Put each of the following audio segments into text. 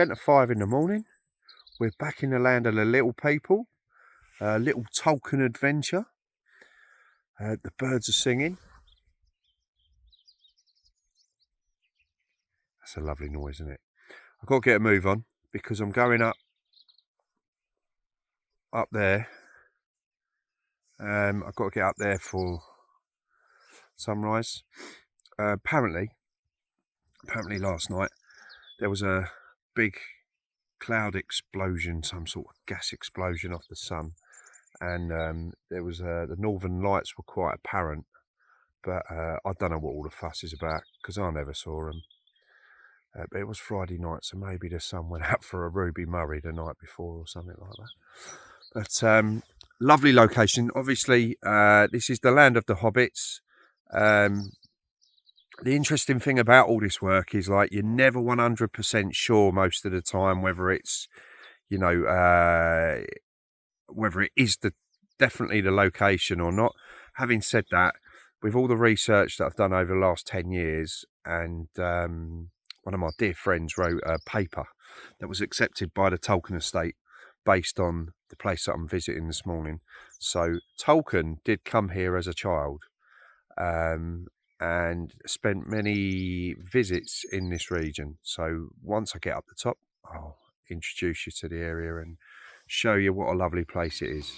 5 in the morning. We're back in the land of the little people. Little Tolkien adventure. The birds are singing. That's a lovely noise, isn't it? I've got to get a move on because I'm going up there. I've got to get up there for sunrise. Apparently last night there was a big cloud explosion, some sort of gas explosion off the sun, and there was the northern lights were quite apparent, but I don't know what all the fuss is about because I never saw them. But it was Friday night, so maybe the sun went out for a Ruby Murray the night before or something like that. But lovely location. Obviously, this is the land of the hobbits. The interesting thing about all this work is, like, you're never 100% sure most of the time whether it's, you know, whether it is definitely the location or not. Having said that, with all the research that I've done over the last 10 years, and one of my dear friends wrote a paper that was accepted by the Tolkien estate based on the place that I'm visiting this morning. So Tolkien did come here as a child, and spent many visits in this region. So once I get up the top, I'll introduce you to the area and show you what a lovely place it is.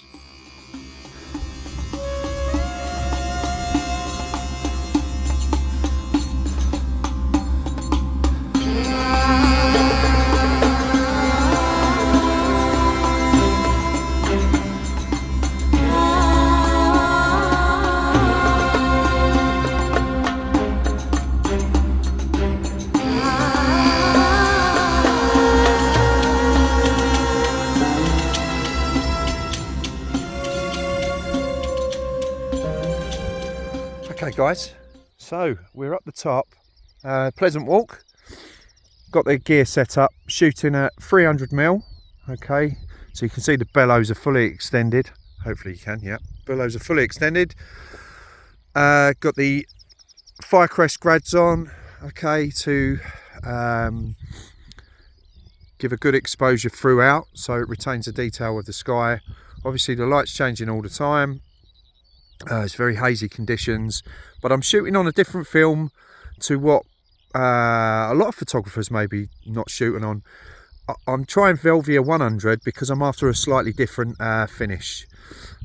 Okay guys, so we're up the top, pleasant walk, got the gear set up, shooting at 300mm, okay, so you can see the bellows are fully extended, hopefully you can, yeah, bellows are fully extended, got the Firecrest grads on, okay, to give a good exposure throughout, so it retains the detail of the sky. Obviously the light's changing all the time. It's very hazy conditions, but I'm shooting on a different film to what a lot of photographers may be not shooting on. I'm trying Velvia 100 because I'm after a slightly different finish.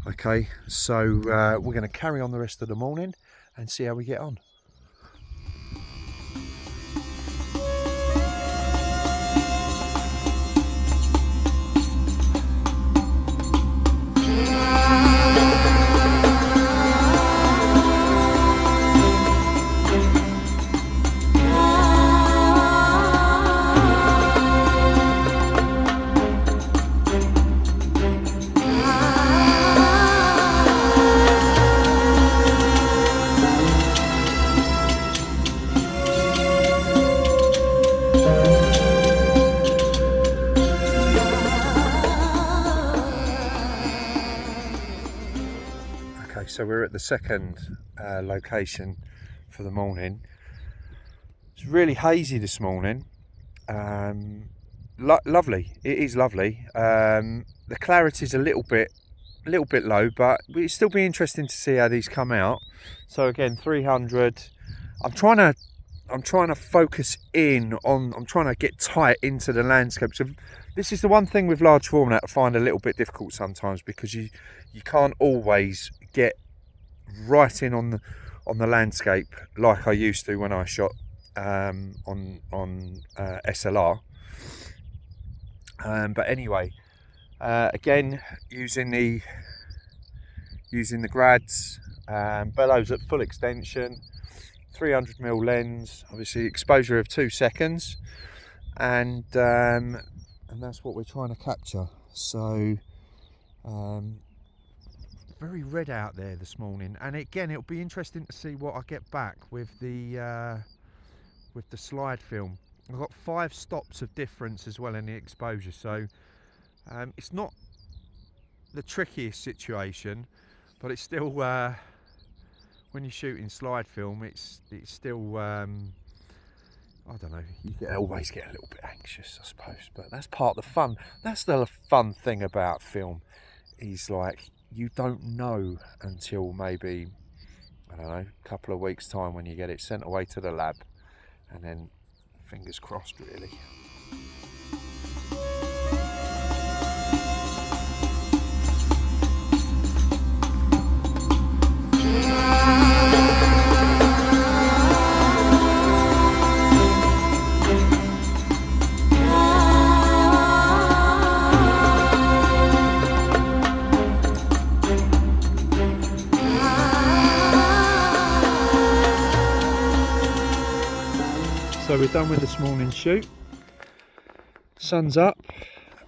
Okay, so we're going to carry on the rest of the morning and see how we get on. So we're at the second location for the morning. It's really hazy this morning. Lovely, it is lovely. The clarity's a little bit low, but it'll still be interesting to see how these come out. So again, 300. I'm trying to focus in on. I'm trying to get tight into the landscape. So this is the one thing with large format I find a little bit difficult sometimes, because you can't always get right in on the landscape like I used to when I shot on SLR. But anyway, again, using the grads, bellows at full extension, 300mm lens, obviously exposure of 2 seconds, and that's what we're trying to capture. So very red out there this morning, and again it'll be interesting to see what I get back with the slide film. I've got 5 stops of difference as well in the exposure, so it's not the trickiest situation, but it's still when you're shooting slide film, it's still I don't know, always get a little bit anxious, I suppose, but that's part of the fun. That's the fun thing about film, is like, you don't know until maybe, I don't know, a couple of weeks' time when you get it sent away to the lab, and then fingers crossed, really. So we're done with this morning's shoot. Sun's up,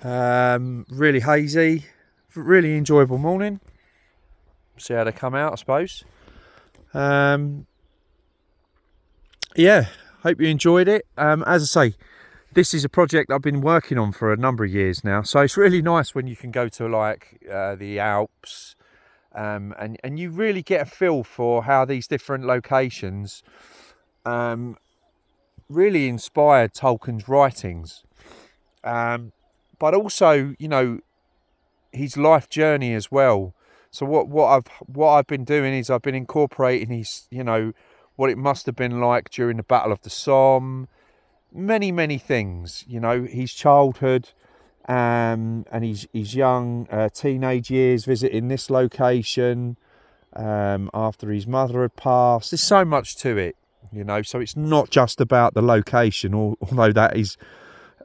really hazy, really enjoyable morning. See how they come out, I suppose. Yeah, hope you enjoyed it. As I say, this is a project I've been working on for a number of years now, so it's really nice when you can go to like the Alps, and you really get a feel for how these different locations really inspired Tolkien's writings, but also, you know, his life journey as well. So what I've been doing is I've been incorporating his, you know, what it must have been like during the Battle of the Somme, many things, you know, his childhood, and his young teenage years visiting this location after his mother had passed. There's so much to it, you know, so it's not just about the location, although that is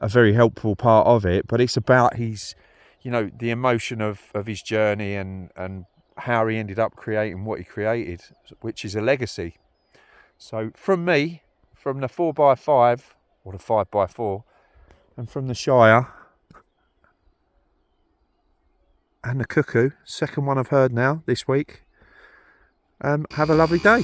a very helpful part of it, but it's about his, you know, the emotion of his journey and how he ended up creating what he created, which is a legacy. So from me, from the 4x5 or the 5x4, and from the Shire and the cuckoo, second one I've heard now this week, have a lovely day.